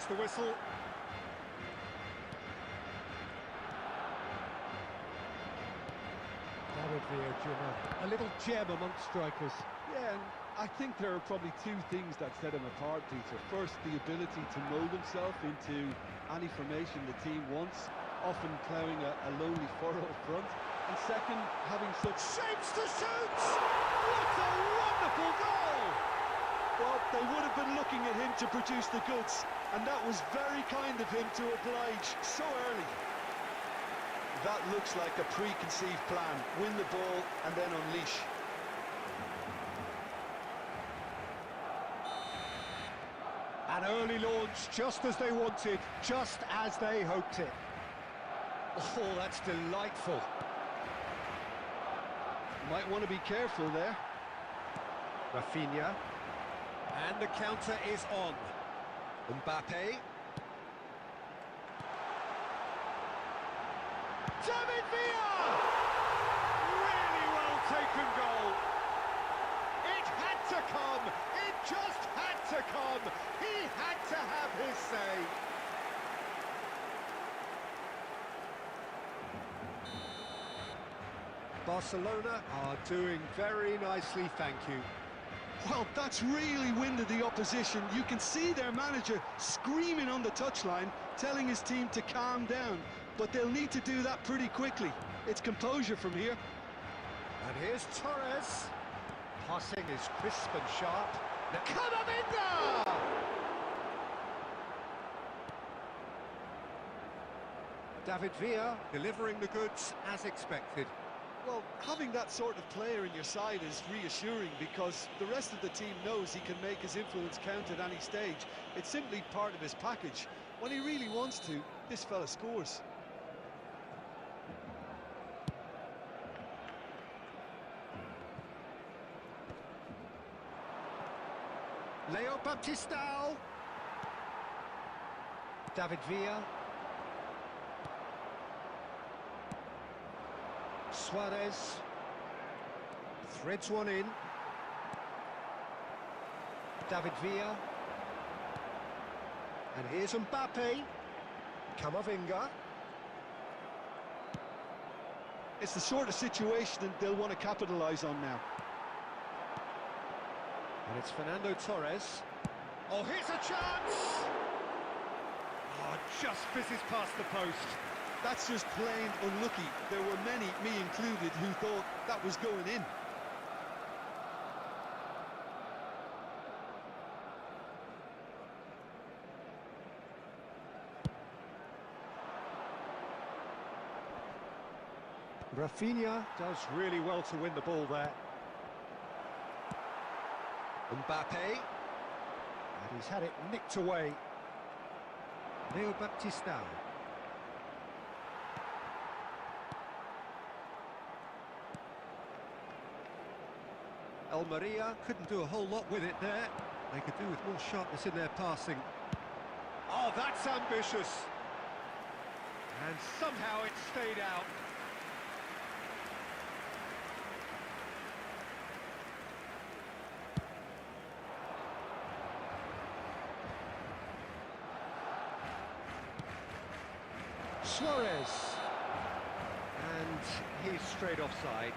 gets the whistle. David Villa, Jimmer, a little gem amongst strikers. Yeah, and I think there are probably two things that set him apart, Peter. First, the ability to mould himself into any formation the team wants, often ploughing a lonely furrow up front. And second, having such... Shapes to shoot! What a wonderful goal! Well, they would have been looking at him to produce the goods, and that was very kind of him to oblige so early. That looks like a preconceived plan. Win the ball and then unleash. An early launch, just as they wanted, just as they hoped it. Oh, that's delightful. Might want to be careful there. Rafinha. And the counter is on. Mbappe. David Villa! Really well taken goal. It had to come. It just had to come. He had to have his say. Barcelona are doing very nicely, thank you. Well, that's really winded the opposition. You can see their manager screaming on the touchline, telling his team to calm down. But they'll need to do that pretty quickly. It's composure from here. And here's Torres. Passing is crisp and sharp. Camavinga! David Villa delivering the goods as expected. Well, having that sort of player in your side is reassuring because the rest of the team knows he can make his influence count at any stage. It's simply part of his package. When he really wants to, this fella scores. Leo Baptistao. David Villa. Suarez. Threads one in. David Villa. And here's Mbappe. Camavinga. It's the sort of situation that they'll want to capitalise on now. And it's Fernando Torres. Oh, here's a chance! Oh, just fizzes past the post. That's just plain unlucky. There were many, me included, who thought that was going in. Rafinha does really well to win the ball there. Mbappe. And he's had it nicked away. Leo Baptistao. Almeria couldn't do a whole lot with it there. They could do with more sharpness in their passing. Oh, that's ambitious. And somehow it stayed out. Suarez. And he's straight offside.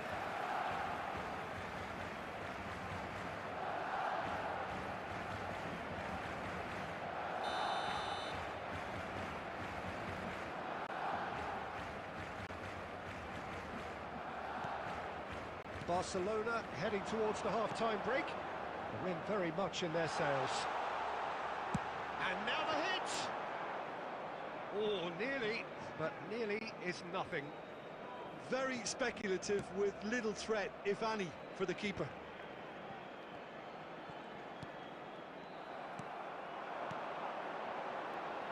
Barcelona heading towards the half-time break. The wind very much in their sails. And now the hit! Oh, nearly, but nearly is nothing. Very speculative with little threat, if any, for the keeper.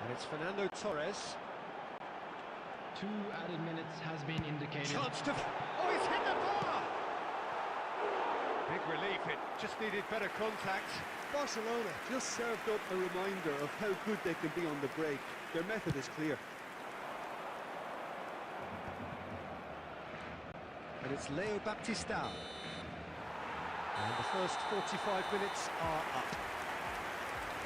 And it's Fernando Torres. 2 added minutes has been indicated. Chance to... Oh, he's hit the bar! Big relief, it just needed better contact. Barcelona just served up a reminder of how good they can be on the break. Their method is clear. And it's Leo Baptistao. And the first 45 minutes are up.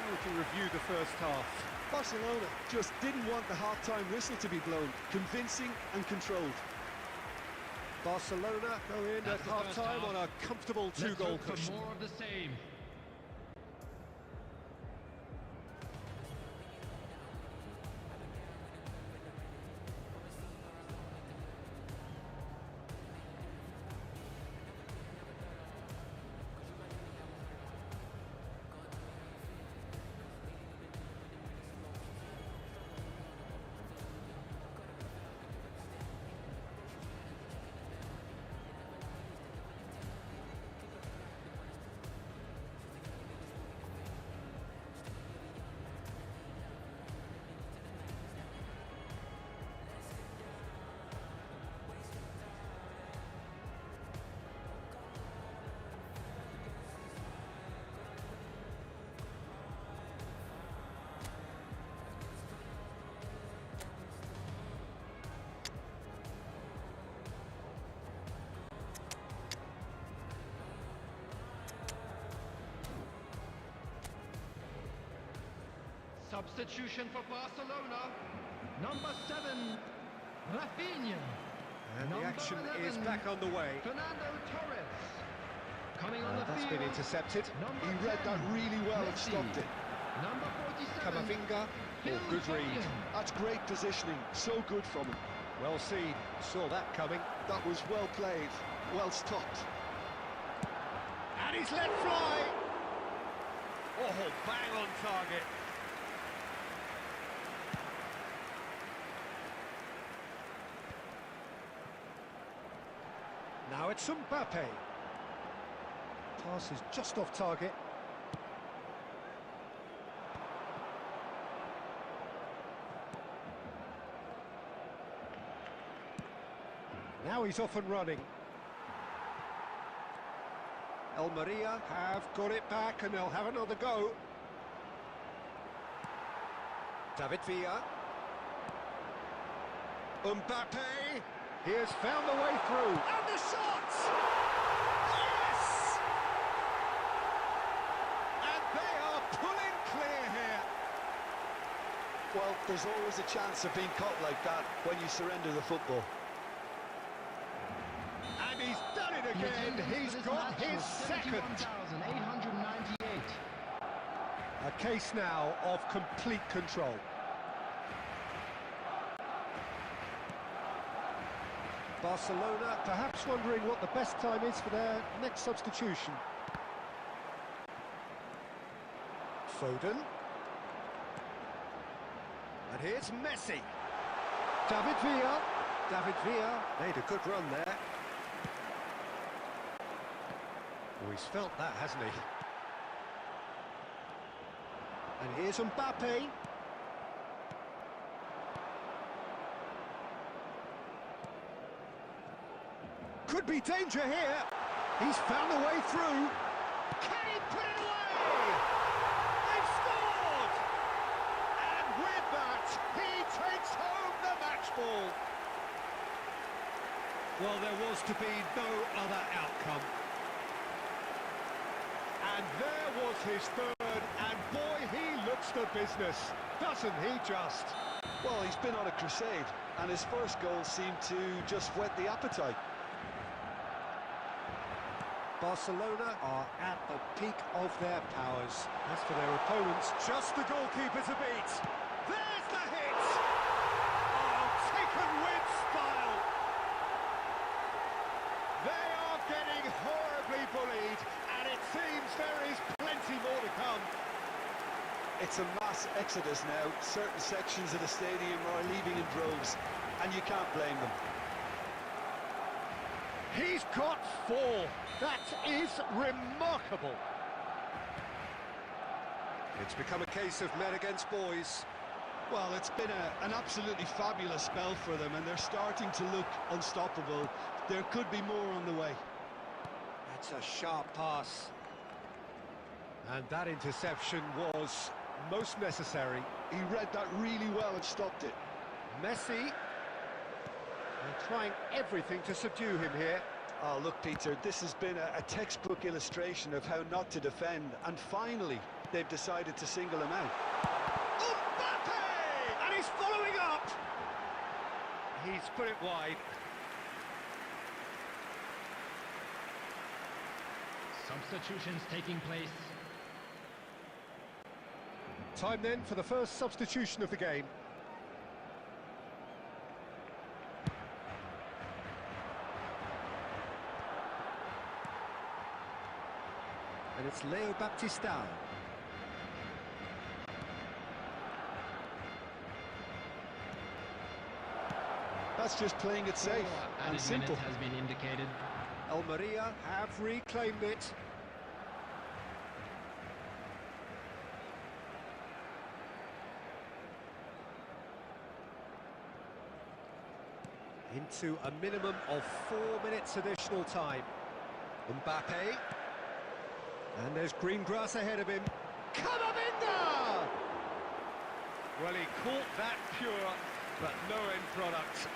To review the first half. Barcelona just didn't want the half-time whistle to be blown. Convincing and controlled. Barcelona go in That's at the first half-time half. on a comfortable Let's two-goal look for cushion. more of the same. Substitution for Barcelona. Number 7, Rafinha. And the Number action 11, is back on the way. Fernando Torres. Coming on the That's field. been intercepted. Number He read 10, that really well and Messi. stopped it. Number 47. Camavinga. Phil Oh, good read. Foden. That's great positioning. So good from him. Well seen. Saw that coming. That was well played. Well stopped. And he's let fly. Oh, bang on target. Now it's Mbappe. Pass is just off target. Now he's off and running. Almeria have got it back and they'll have another go. David Villa. Mbappe. He has found the way through. And the shot! Yes! And they are pulling clear here. Well, there's always a chance of being caught like that when you surrender the football. And he's done it again. He's got his second. 71,898. A case now of complete control. Barcelona perhaps wondering what the best time is for their next substitution. Foden. And here's Messi. David Villa. David Villa made a good run there. Oh, he's felt that, hasn't he? And here's Mbappe. Could be danger here. He's found a way through. Can he put it away? They've scored! And with that, he takes home the match ball. Well, there was to be no other outcome. And there was his third, and boy, he looks the business, doesn't he just? Well, he's been on a crusade, and his first goal seemed to just whet the appetite. Barcelona are at the peak of their powers. As for their opponents, just the goalkeeper to beat. There's the hit! Oh, taken with style! They are getting horribly bullied, and it seems there is plenty more to come. It's a mass exodus now. Certain sections of the stadium are leaving in droves, and you can't blame them. He's got 4. That is remarkable. It's become a case of men against boys. Well, it's been an absolutely fabulous spell for them, and they're starting to look unstoppable. There could be more on the way. That's a sharp pass. And that interception was most necessary. He read that really well and stopped it. Messi. They're trying everything to subdue him here. Oh, look, Peter, this has been a textbook illustration of how not to defend. And finally, they've decided to single him out. Mbappe! And he's following up! He's put it wide. Substitutions taking place. Time then for the first substitution of the game. And it's Leo Baptistao. That's just playing it safe and Added simple. minute has been indicated. Almeria have reclaimed it. Into a minimum of 4 minutes additional time. Mbappe. And there's green grass ahead of him. Camavinga! Well, he caught that pure, but no end product.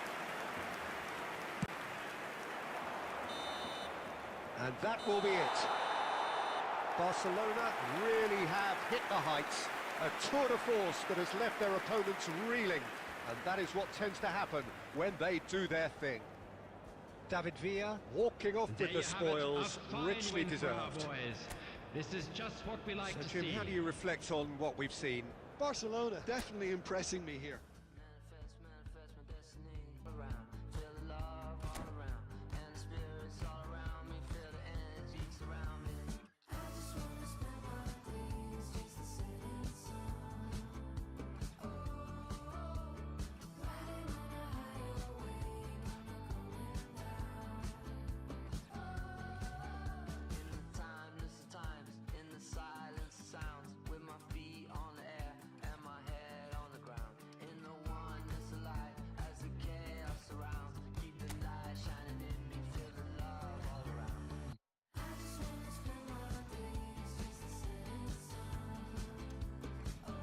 And that will be it. Barcelona really have hit the heights. A tour de force that has left their opponents reeling. And that is what tends to happen when they do their thing. David Villa walking off with the spoils, richly deserved. This is just what we like to Jim, see. how do you reflect on what we've seen? Barcelona definitely impressing me here. Manifest my destiny around. Feel the love all around. And the spirits all around me. Feel the energy surround me. I just wanna spend my days just to sit in sun. Oh, riding on a higher wave. I'm not coming down. Oh, in the timeless times, in the silence of sounds, with my feet on the air and my head on the ground, in the oneness of life as the chaos surrounds. Keep the light shining in me, feel the love all around. I just wanna spend my days just to sit in the sun. Oh,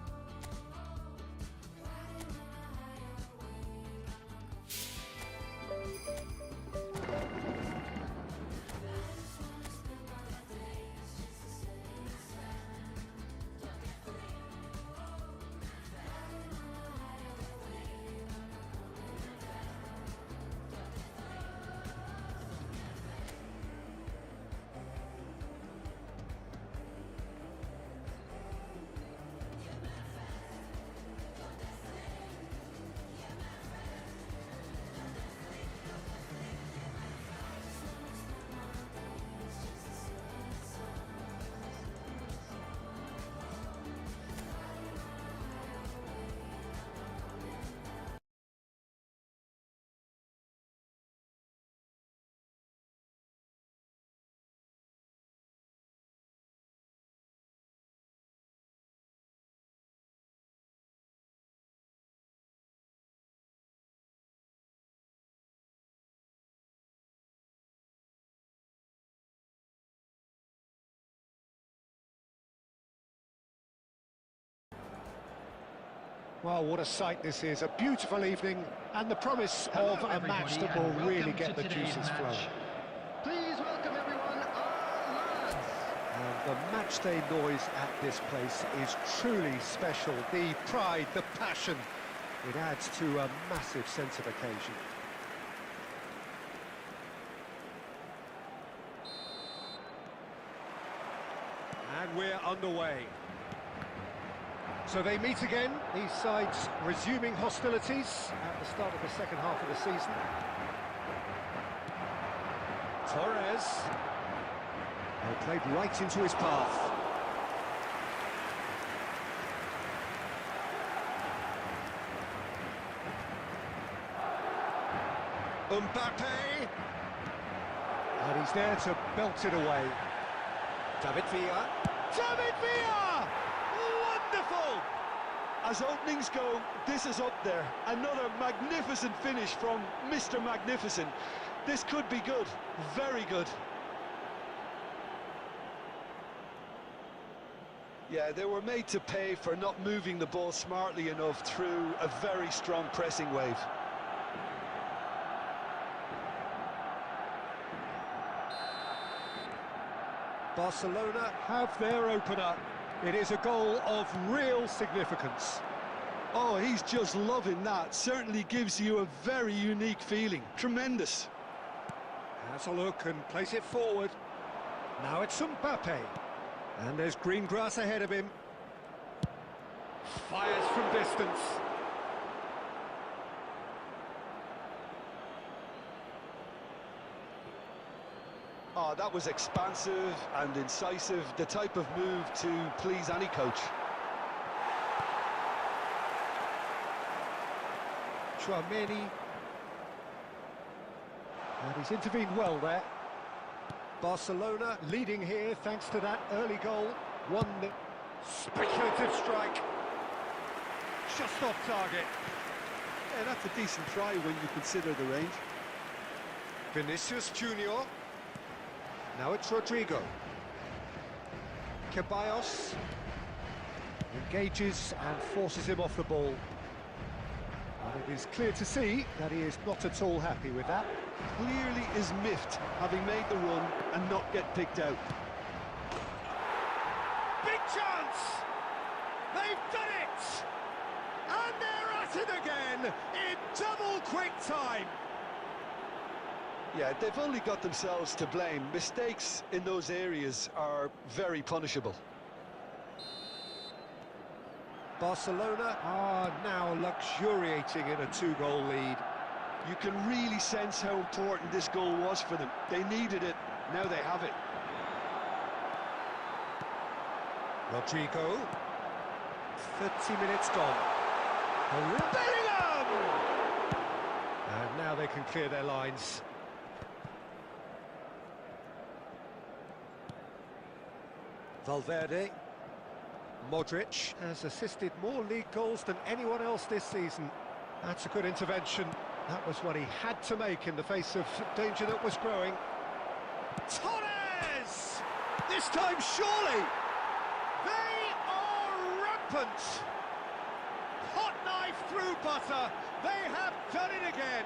riding on a higher wave. Well, what a sight this is. A beautiful evening and the promise of a match that will really get the juices flowing. Please welcome everyone, our lads. And the match day noise at this place is truly special. The pride, the passion, it adds to a massive sense of occasion. And we're underway. So they meet again, these sides resuming hostilities at the start of the second half of the season. Torres. They played right into his path. Mbappe. And he's there to belt it away. David Villa. David Villa! Wonderful! As openings go, this is up there. Another magnificent finish from Mr. Magnificent. This could be good, very good. Yeah, they were made to pay for not moving the ball smartly enough through a very strong pressing wave. Barcelona have their opener. It is a goal of real significance. Oh, he's just loving that. Certainly gives you a very unique feeling. Tremendous. Has a look and plays it forward. Now it's Mbappe. And there's green grass ahead of him. Fires from distance. Oh, that was expansive and incisive. The type of move to please any coach. Chouameni. And he's intervened well there. Barcelona leading here thanks to that early goal. 1-0. Speculative strike. Just off target. Yeah, that's a decent try when you consider the range. Vinicius Junior. Now it's Rodrigo. Ceballos engages and forces him off the ball. And it is clear to see that he is not at all happy with that. Clearly is miffed, having made the run and not get picked out. Big chance! They've done it! And they're at it again in double quick time. Yeah, they've only got themselves to blame. Mistakes in those areas are very punishable. Barcelona are now luxuriating in a 2-goal lead. You can really sense how important this goal was for them. They needed it, now they have it. Rodrigo. 30 minutes gone. Bellingham! And now they can clear their lines. Valverde. Modric has assisted more league goals than anyone else this season. That's a good intervention. That was what he had to make in the face of danger that was growing. Torres! This time, surely! They are rampant! Hot knife through butter. They have done it again.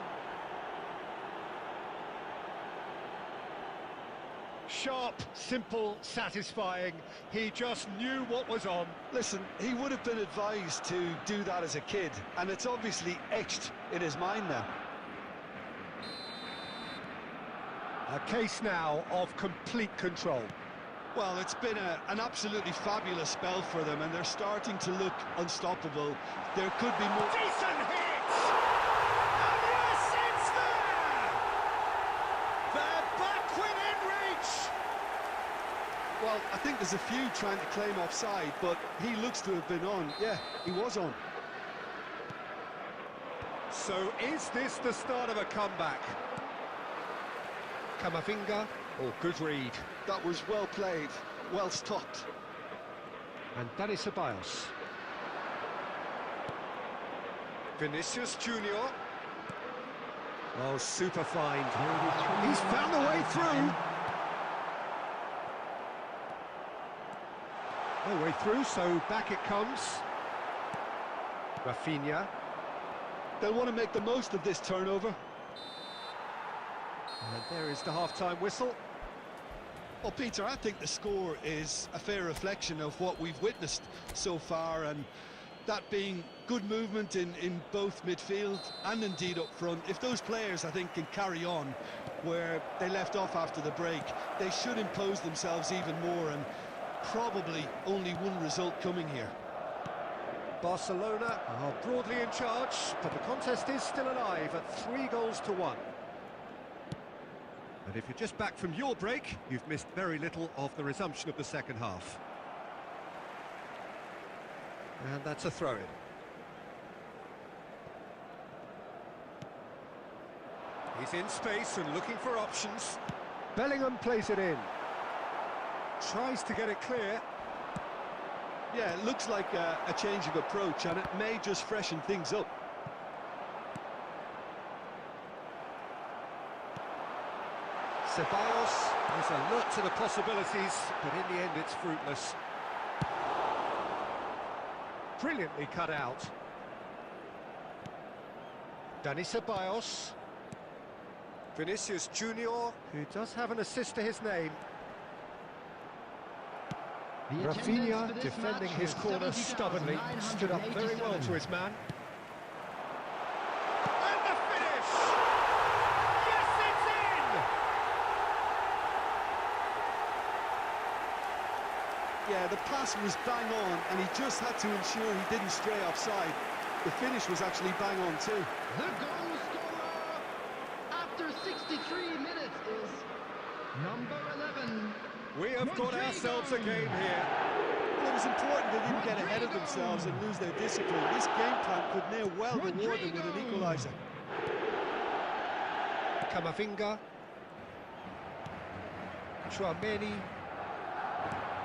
Sharp, simple, satisfying. He just knew what was on. Listen, he would have been advised to do that as a kid, and it's obviously etched in his mind now. A case now of complete control. Well, it's been an absolutely fabulous spell for them, and they're starting to look unstoppable. There could be more... Decent hit! And yes, it's there! They're back within reach! Well, I think there's a few trying to claim offside, but he looks to have been on. Yeah, he was on. So is this the start of a comeback? Camavinga, or good read. That was well played, well stopped. And Dani Ceballos. Vinicius Junior. Oh, super find. He's found a way through. No way through, so back it comes. Rafinha. They'll want to make the most of this turnover. And there is the half-time whistle. Well, Peter, I think the score is a fair reflection of what we've witnessed so far, and that being good movement in both midfield and indeed up front. If those players, I think, can carry on where they left off after the break, they should impose themselves even more, and probably only one result coming here. Barcelona are broadly in charge, but the contest is still alive at 3-1. And if you're just back from your break, you've missed very little of the resumption of the second half. And that's a throw-in. He's in space and looking for options. Bellingham plays it in. Tries to get it clear. Yeah, it looks like a change of approach, and it may just freshen things up. Ceballos is alert to the possibilities, but in the end it's fruitless. Brilliantly cut out. Dani Ceballos. Vinicius Junior, who does have an assist to his name. The attendance for Rafinha this defending match his was corner stubbornly, stood up very well to his man. And the finish! Yes, it's in! Yeah, the pass was bang on, and he just had to ensure he didn't stray offside. The finish was actually bang on too. The goal scorer after 63 minutes is number 11. We have got Rodrigo. ourselves a game here. Well, it was important they didn't get ahead of themselves and lose their discipline. This game plan could near well reward them with an equaliser. Camavinga. Chouameni.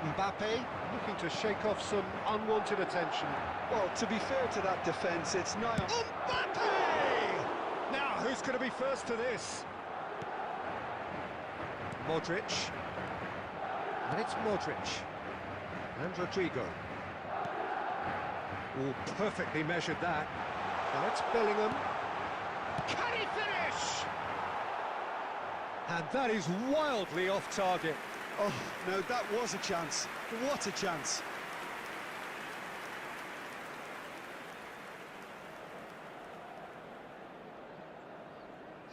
Mbappe looking to shake off some unwanted attention. Well, to be fair to that defence, it's not... Mbappe! Now, who's going to be first to this? Modric. And it's Modric. And Rodrigo. Oh, perfectly measured that. Now it's Bellingham. Can he finish? And that is wildly off target. Oh, no, that was a chance. What a chance.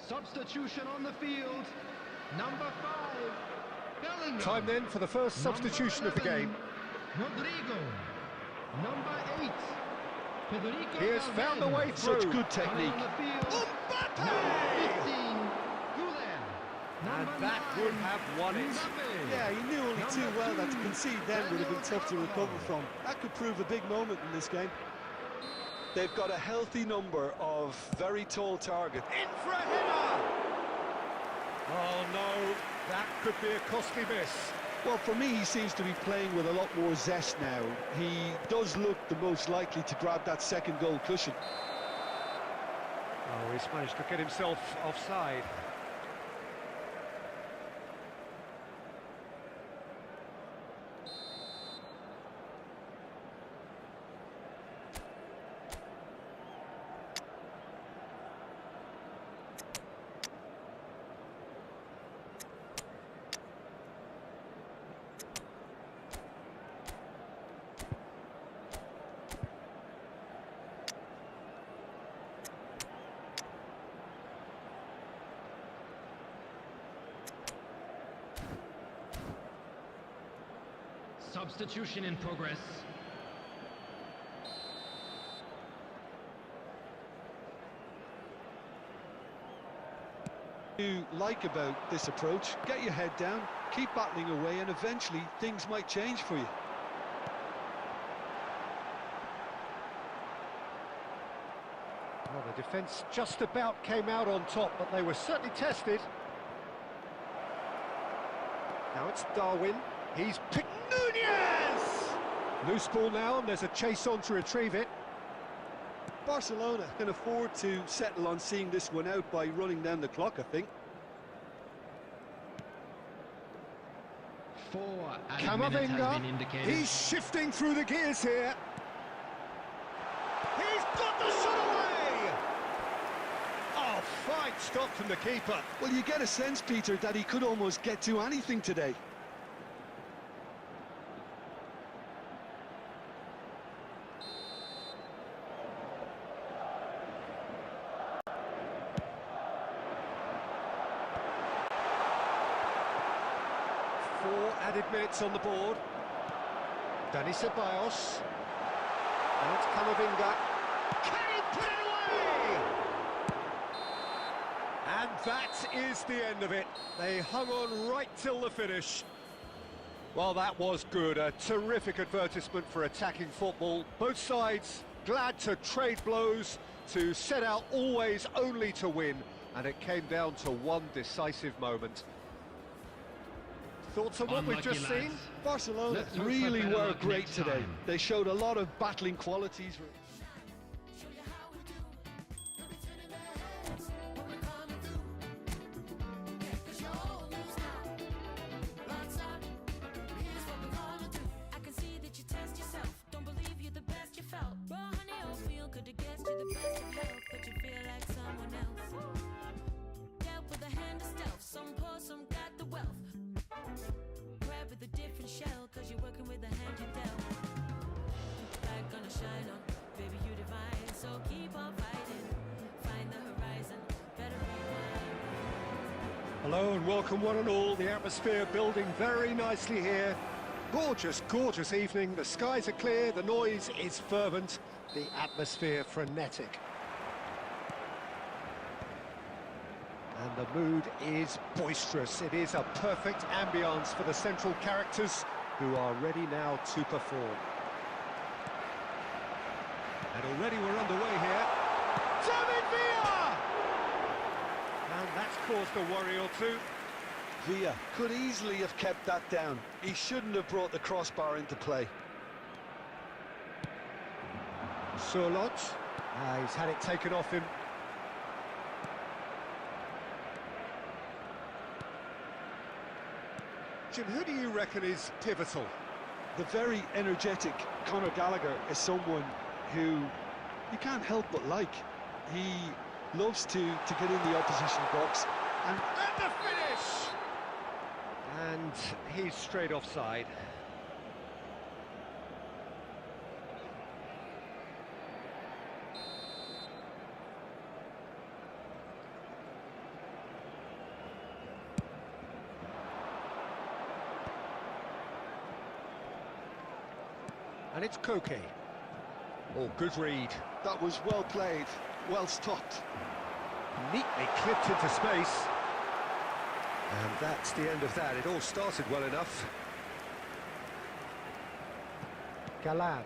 Substitution on the field. Number 5. Bellingham. Time then for the first substitution of the game. Rodrigo. Number 8. Federico He has found a way Valverde. through. Such good technique. On the field. Mbappe! Number 15. Gulen. And Number that 9, would have won it. Mbappe. Yeah, he knew only too Number well that to 2, concede then would have been tough to Daniel recover Carvalho. from. That could prove a big moment in this game. They've got a healthy number of very tall targets. In for a header! Oh no, that could be a costly miss. Well, for me, he seems to be playing with a lot more zest now. He does look the most likely to grab that second goal cushion. Oh, he's managed to get himself offside. Substitution in progress. You like about this approach, get your head down, keep battling away, and eventually things might change for you. Well, the defence just about came out on top, but they were certainly tested. Now it's Darwin. He's picked Nunez! Loose ball now, and there's a chase on to retrieve it. Barcelona can afford to settle on seeing this one out by running down the clock, I think. 4 added minutes has been Camavinga, indicated. he's shifting through the gears here. He's got the shot away! Oh, fine stop from the keeper. Well, you get a sense, Peter, that he could almost get to anything today. Four added minutes on the board. Dani Ceballos. And it's Camavinga. Can he put it away? And that is the end of it. They hung on right till the finish. Well, that was good. A terrific advertisement for attacking football. Both sides glad to trade blows, to set out always only to win. And it came down to one decisive moment. Thoughts on what we've Unlucky just seen? lads. Barcelona Let's hope for really better were luck great next today. time. They showed a lot of battling qualities. I can see that you test yourself. Don't believe you're the best you felt. Raw honey, oh, feel good to get you the best of health, but you feel like someone else. Dealt with a hand of stealth. Some poor, some got the wealth. Grab with a different shell, cause you're working with a hand. Hello and welcome one and all. The atmosphere building very nicely here. Gorgeous, gorgeous evening. The skies are clear, the noise is fervent, the atmosphere frenetic. And the mood is boisterous. It is a perfect ambience for the central characters who are ready now to perform. And already we're underway here. David Villa! And that's caused a worry or two. Villa could easily have kept that down. He shouldn't have brought the crossbar into play. Surlot. He's had it taken off him. Jim, who do you reckon is pivotal? The very energetic Conor Gallagher is someone who you can't help but like. He loves to get in the opposition box and the finish! And he's straight offside. And it's Koke. Oh, good read. that was well played, well stopped. Neatly clipped into space. And that's the end of that. It all started well enough. Galan.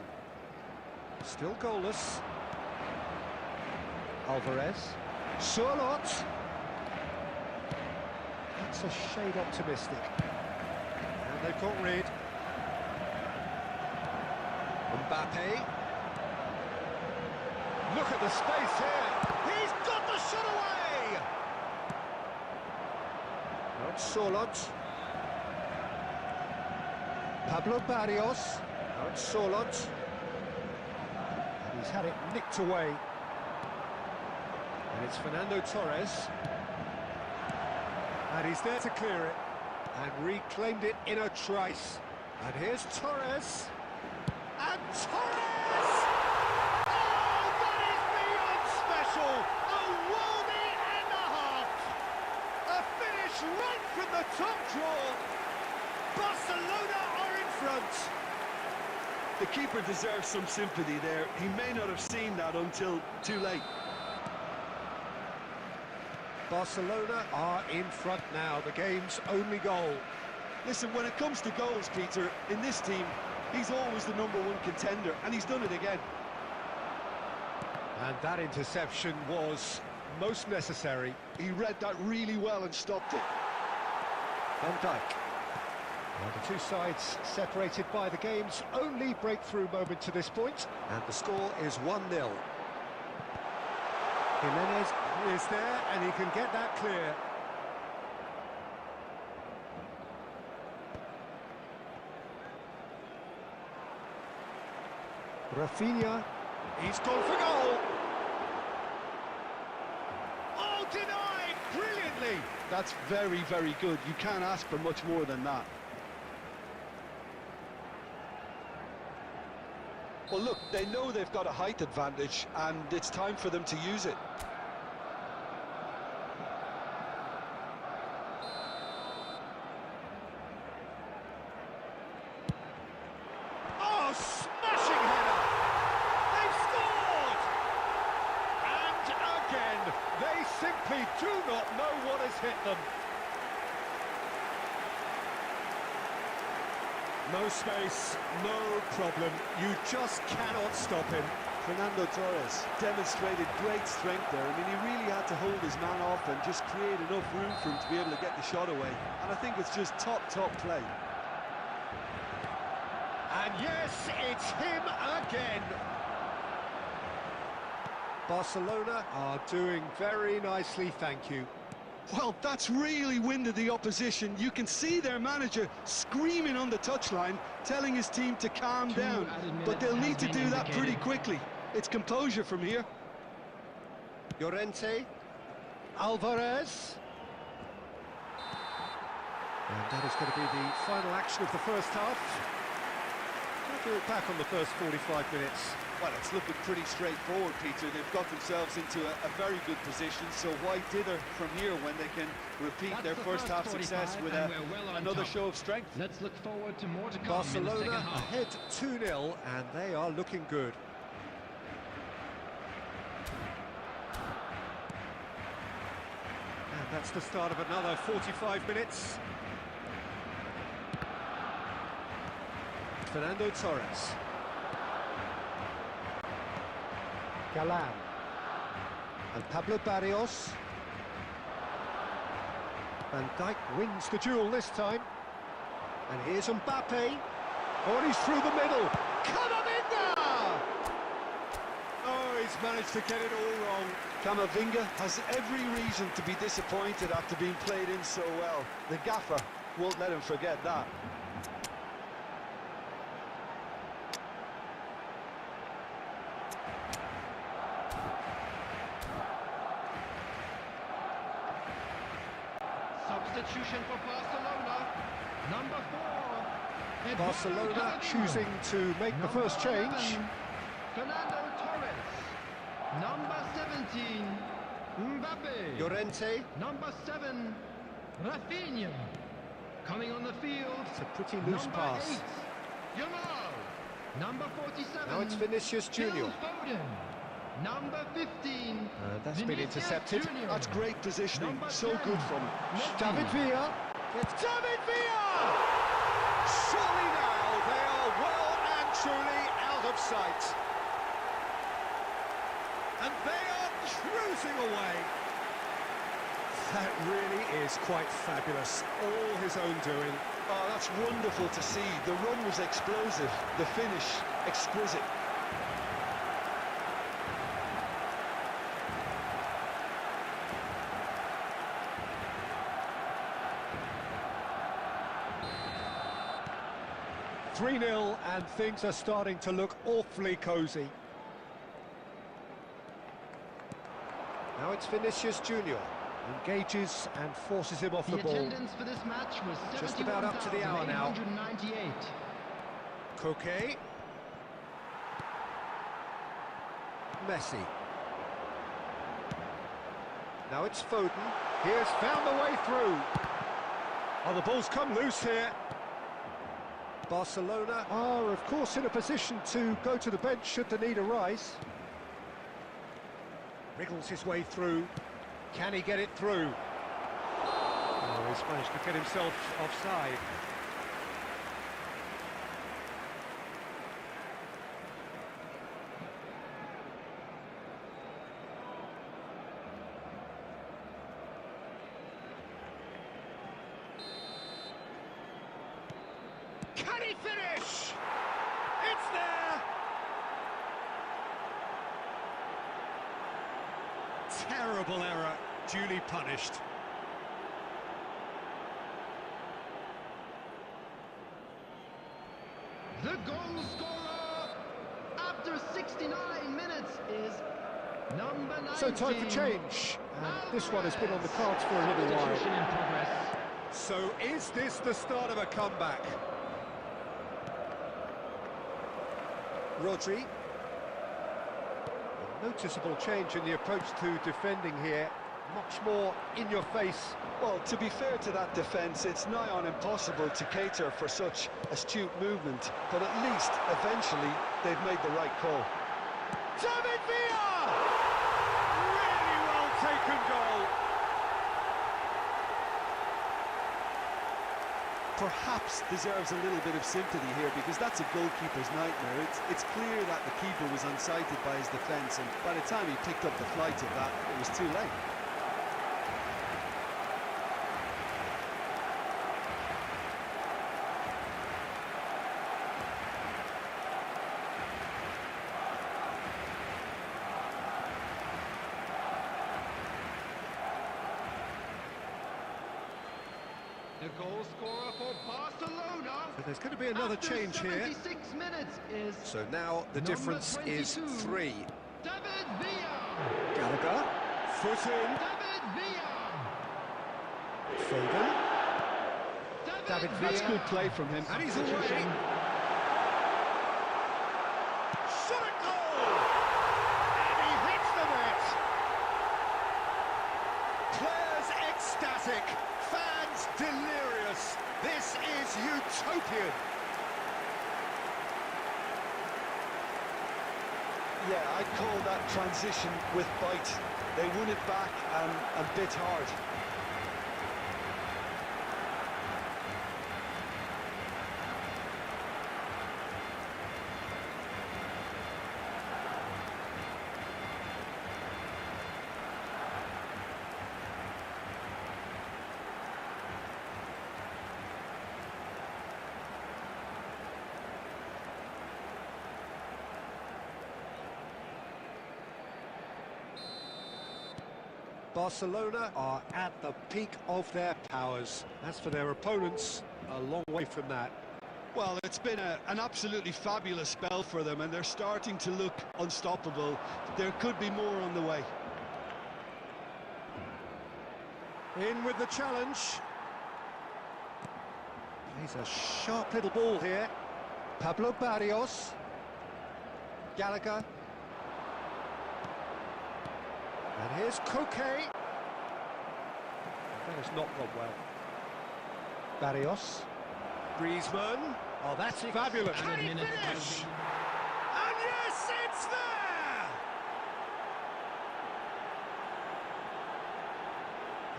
Still goalless. Alvarez. Surlot. That's a shade optimistic. And they've got rid. Mbappe. Look at the space here. He's got the shot away. Not Surlot. Pablo Barrios. Not Surlot. And he's had it nicked away. And it's Fernando Torres. And he's there to clear it. And reclaimed it in a trice. And here's Torres. And Torres! Oh, that is beyond special! A worldie and a half! A finish right from the top draw! Barcelona are in front! The keeper deserves some sympathy there. He may not have seen that until too late. Barcelona are in front now, the game's only goal. Listen, when it comes to goals, Peter, in this team, he's always the #1 contender, and he's done it again. And that interception was most necessary. He read that really well and stopped it. Van Dijk. Well, the two sides separated by the game's only breakthrough moment to this point. And the score is 1-0. Jimenez is there, and he can get that clear. Rafinha, he's gone for goal. Oh, denied brilliantly. That's very, very good. You can't ask for much more than that. Well, look, they know they've got a height advantage, and it's time for them to use it. Oh, smashing header! They've scored! And again, they simply do not know what has hit them. No space, no problem. You just cannot stop him. Fernando Torres demonstrated great strength there. I mean, he really had to hold his man off and just create enough room for him to be able to get the shot away. And I think it's just top play. And yes, it's him again. Barcelona are doing very nicely, thank you. Well, that's really winded the opposition. You can see their manager screaming on the touchline, telling his team to calm down. But they'll need to do that pretty quickly. It's composure from here. Llorente. Alvarez. And that is going to be the final action of the first half. How do it back on the first 45 minutes? Well, it's looking pretty straightforward, Peter. They've got themselves into a very good position, so why dither from here when they can repeat That's their the first half 45, success with and we're well on another top. show of strength? Let's look forward to more to come in the second Barcelona half. ahead 2-0, and they are looking good. And that's the start of another 45 minutes. Fernando Torres. Galan. And Pablo Barrios. Van Dijk wins the duel this time. And here's Mbappe. Oh, and he's through the middle. Camavinga! Oh, he's managed to get it all wrong. Camavinga has every reason to be disappointed after being played in so well. The gaffer won't let him forget that. Substitution for Barcelona. Number 4. Barcelona choosing to make the first change. 7, Fernando Torres. Number 17. Mbappe. Llorente. Number 7. Rafinha. Coming on the field. It's a pretty loose Number pass. 8. Yamal. Number 47. Now it's Vinicius Phil Junior. Foden. Number 15. That's been Vinicius intercepted. Junior. That's great positioning, Number so 10. good from him. David Villa. It's David Villa! Surely now they are well and truly out of sight. And they are cruising away. That really is quite fabulous. All his own doing. Oh, that's wonderful to see. The run was explosive, the finish exquisite. Three 3-0, and things are starting to look awfully cosy. Now it's Vinicius Junior. Engages and forces him off the ball. Attendance for this match was Just about up to the hour now. 71,898. Koke. Messi. Now it's Foden. He has found the way through. Oh, the ball's come loose here. Barcelona are, of course, in a position to go to the bench should the need arise. Wriggles his way through. Can he get it through? Oh, he's managed to get himself offside. Can he finish? It's there! Terrible error, duly punished. The goal scorer after 69 minutes is number 19. So time for change. And this one has been on the cards for a little while. Substitution in progress. So is this the start of a comeback? Rodri. A noticeable change in the approach to defending here. Much more in your face. Well, to be fair to that defence, it's nigh on impossible to cater for such astute movement, but at least, eventually, they've made the right call. David Villa! Really well taken goal. Perhaps deserves a little bit of sympathy here, because that's a goalkeeper's nightmare. It's clear that the keeper was unsighted by his defence, and by the time he picked up the flight of that, it was too late. The goal scorer for Barcelona. So there's going to be another after change here. 76 minutes is So now the Number difference is 22. 3. David Villa. Gallagher, foot in, David Villa. Foden, David Villa. That's good play from him. And he's away. shot at goal! And he hits the net! Players ecstatic, fans delirious. This is utopian. Yeah, I'd call that transition with bite. They won it back and bit hard. Barcelona are at the peak of their powers. As for their opponents, a long way from that. Well, it's been an absolutely fabulous spell for them, and they're starting to look unstoppable. There could be more on the way. In with the challenge. Plays a sharp little ball here. Pablo Barrios. Gallagher. And here's Koke. That has not gone well. Barrios. Griezmann. Oh, that's fabulous. Can he finish? And yes, it's there!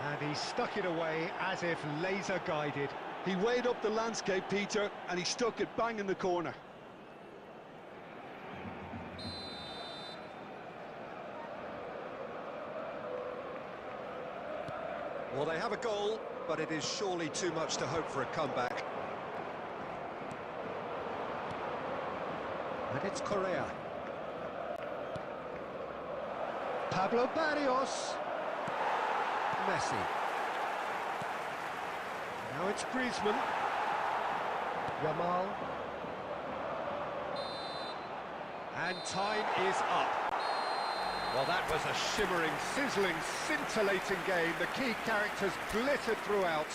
And he stuck it away as if laser guided. He weighed up the landscape, Peter, and he stuck it bang in the corner. Well, they have a goal, but it is surely too much to hope for a comeback. And it's Correa. Pablo Barrios. Messi. Now it's Griezmann. Yamal. And time is up. Well, that was a shimmering, sizzling, scintillating game. The key characters glittered throughout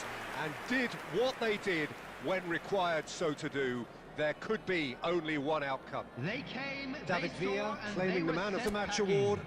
and did what they did when required so to do. There could be only one outcome. They came, David they Villa saw, and claiming they the man were of the sent match packing. award.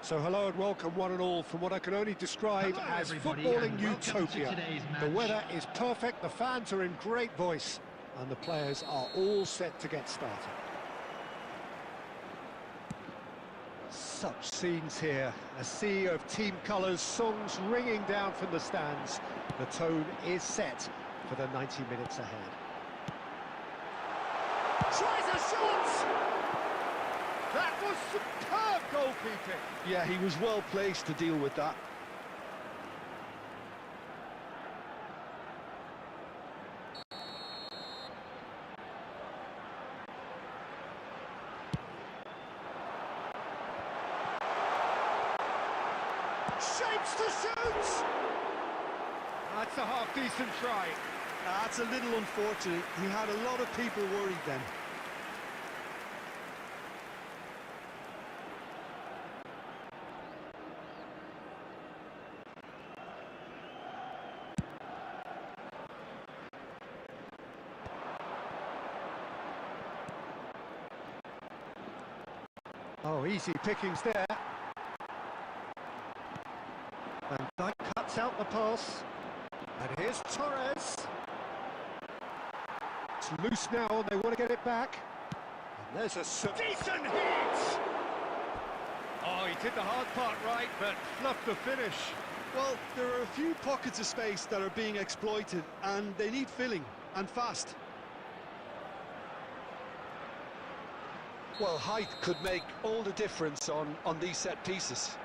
So hello and welcome one and all from what I can only describe Hello, as everybody, footballing and welcome to utopia. today's The match. weather is perfect, the fans are in great voice, and the players are all set to get started. Such scenes here, a sea of team colours, songs ringing down from the stands. The tone is set for the 90 minutes ahead. Tries a shot! That was superb goalkeeping! Yeah, he was well placed to deal with that. Shapes to shoot! That's a half-decent try. That's a little unfortunate. He had a lot of people worried then. Oh, easy pickings there. And Dijk cuts out the pass. And here's Torres. It's loose now and they want to get it back. And there's a decent hit! Oh, he did the hard part right, but fluffed the finish. Well, there are a few pockets of space that are being exploited, and they need filling, and fast. Well, height could make all the difference on these set pieces.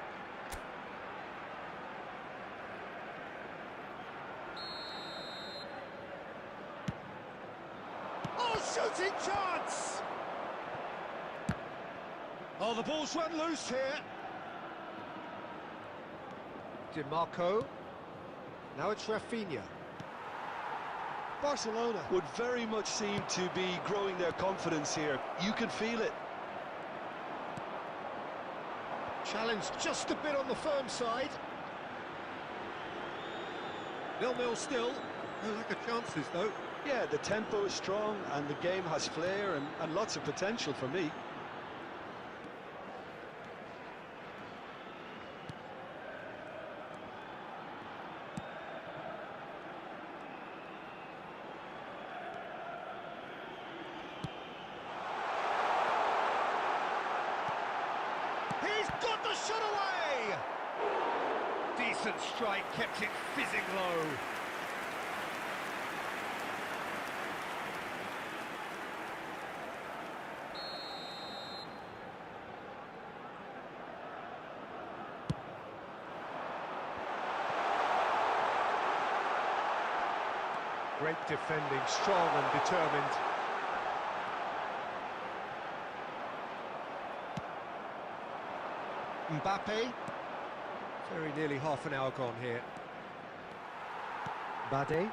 Oh, shooting chance! Oh, the ball's run loose here. DiMarco. Now it's Rafinha. Barcelona Would very much seem to be growing their confidence here. You can feel it. challenged just a bit on the firm side. 0-0 still. No lack of chances, though. Yeah, the tempo is strong and the game has flair and lots of potential for me. He's got the shot away! Decent strike, kept it fizzing low. Great defending, strong and determined. Mbappe. Very nearly half an hour gone here. Bade.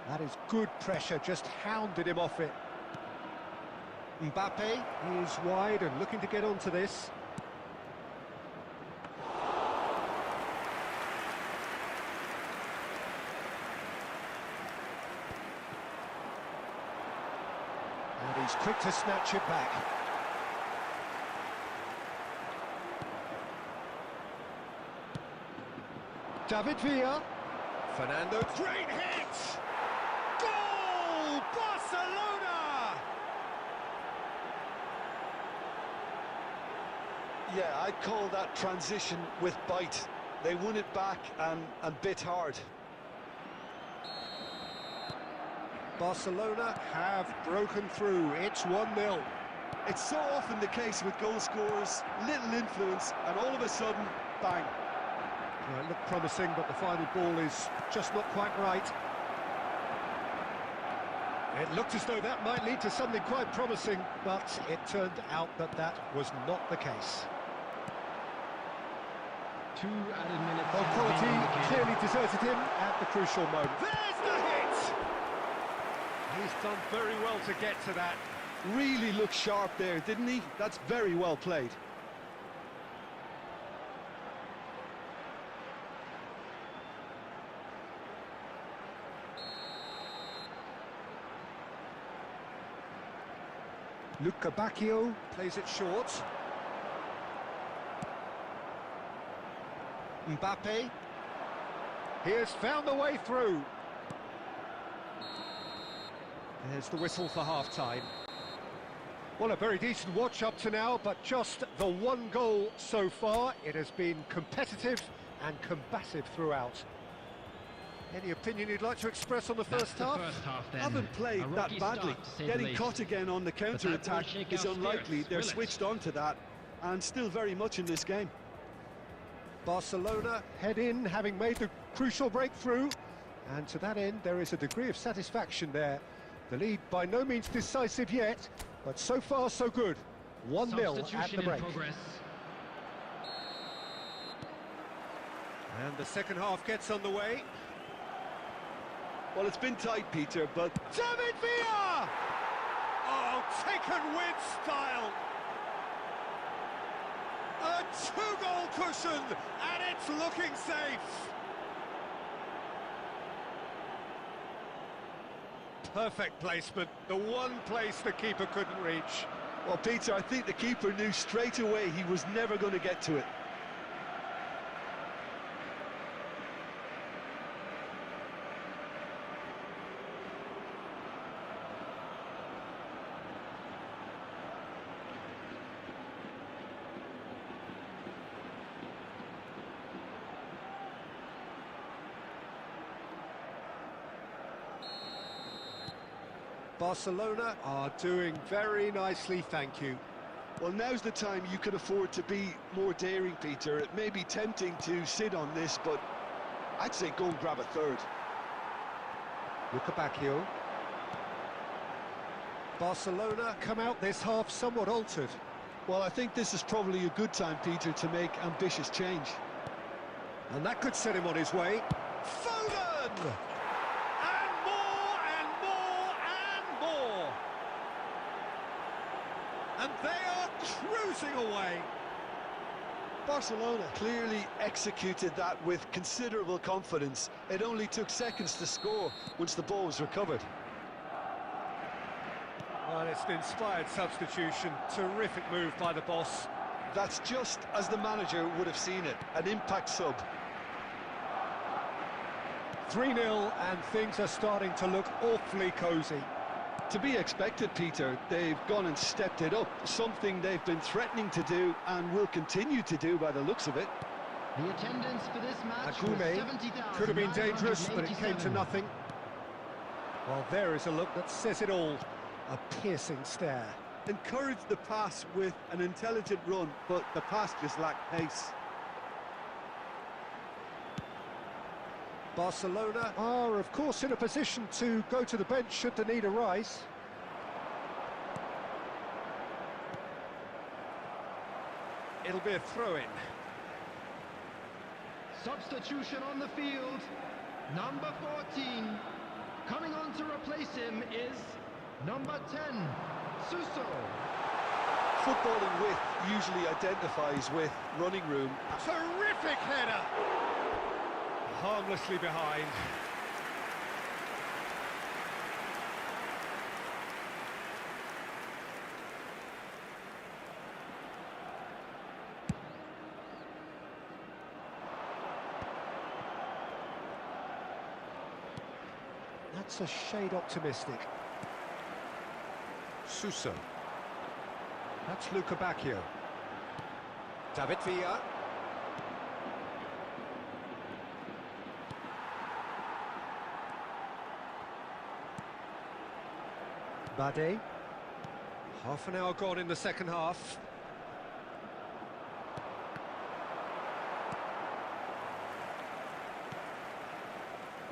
That is good pressure, just hounded him off it. Mbappe is wide and looking to get onto this. And he's quick to snatch it back. David Villa. Fernando. Great hit! Goal! Barcelona! Yeah, I'd call that transition with bite. They won it back and bit hard. Barcelona have broken through. It's 1-0. It's so often the case with goal scorers, little influence, and all of a sudden, bang. Well, it looked promising, but the final ball is just not quite right. It looked as though that might lead to something quite promising, but it turned out that that was not the case. 2 added minutes. Well, have quality been indicated. clearly deserted him at the crucial moment. There's the hit! He's done very well to get to that. Really looked sharp there, didn't he? That's very well played. Luca Bacchio plays it short. Mbappe. He has found the way through. There's the whistle for half-time. Well, a very decent watch up to now, but just the one goal so far. It has been competitive and combative throughout. Any opinion you'd like to express on the That's first the half? first half then. Haven't A played that rocky badly. start, to say the Getting least. caught again on the counter-attack shake is our unlikely. spirits, They're will it? switched on to that and still very much in this game. Barcelona head in, having made the crucial breakthrough. And to that end, there is a degree of satisfaction there. The lead by no means decisive yet, but so far so good. 1-0 at Substitution the in break. progress. And the second half gets underway. Well, it's been tight, Peter, but David Villa! Oh, taken with style. A two-goal cushion, and it's looking safe. Perfect placement, the one place the keeper couldn't reach. well, Peter, I think the keeper knew straight away he was never going to get to it. Barcelona are doing very nicely, thank you. Well, now's the time you can afford to be more daring, Peter. It may be tempting to sit on this, but I'd say go and grab a third. Bacchio. Barcelona come out this half somewhat altered. Well, I think this is probably a good time, Peter, to make ambitious change. And that could set him on his way. Foden! And more, and more, and more! And they are cruising away. Barcelona clearly executed that with considerable confidence. It only took seconds to score once the ball was recovered. Well, it's an inspired substitution. Terrific move by the boss. That's just as the manager would have seen it, an impact sub. 3-0, and things are starting to look awfully cosy. To be expected, Peter. They've gone and stepped it up, something they've been threatening to do and will continue to do by the looks of it. The attendance for this match was Agume 70,000. could have been dangerous, but it came to nothing. Well, there is a look that says it all. A piercing stare. Encouraged the pass with an intelligent run, but the pass just lacked pace. Barcelona are, of course, in a position to go to the bench should the need arise. It'll be a throw-in. Substitution on the field. Number 14. Coming on to replace him is number 10, Suso. Footballing width usually identifies with running room. Terrific header! Harmlessly behind. That's a shade optimistic. Suso. That's Bacchio. David Villa. Bade. Half an hour gone in the second half.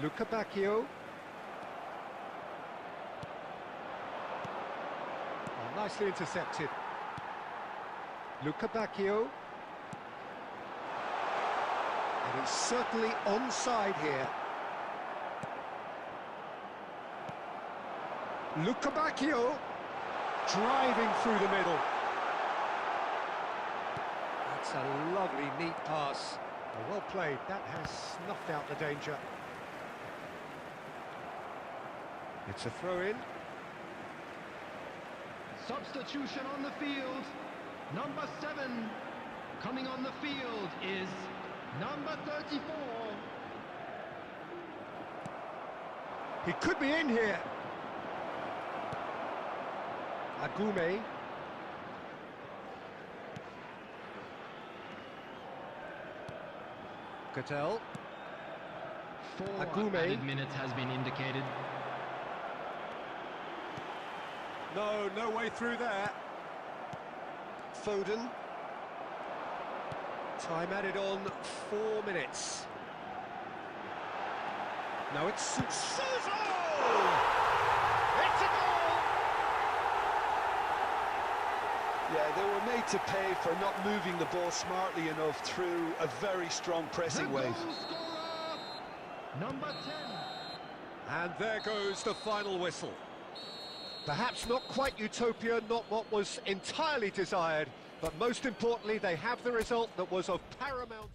Bacchio. Oh, nicely intercepted. Bacchio. And he's certainly onside here. Bacchio driving through the middle. That's a lovely, neat pass. Well played. That has snuffed out the danger. It's a throw-in. Substitution on the field. Number 7. Coming on the field is number 34. He could be in here. Agume. Cattell. 4 Agume. added minutes has been indicated. No way through there. Foden. Time added on 4 minutes. Now it's Suso! It's a goal! Yeah, they were made to pay for not moving the ball smartly enough through a very strong pressing The wave. goal scorer, number 10. And there goes the final whistle. Perhaps not quite utopia, not what was entirely desired, but most importantly, they have the result that was of paramount...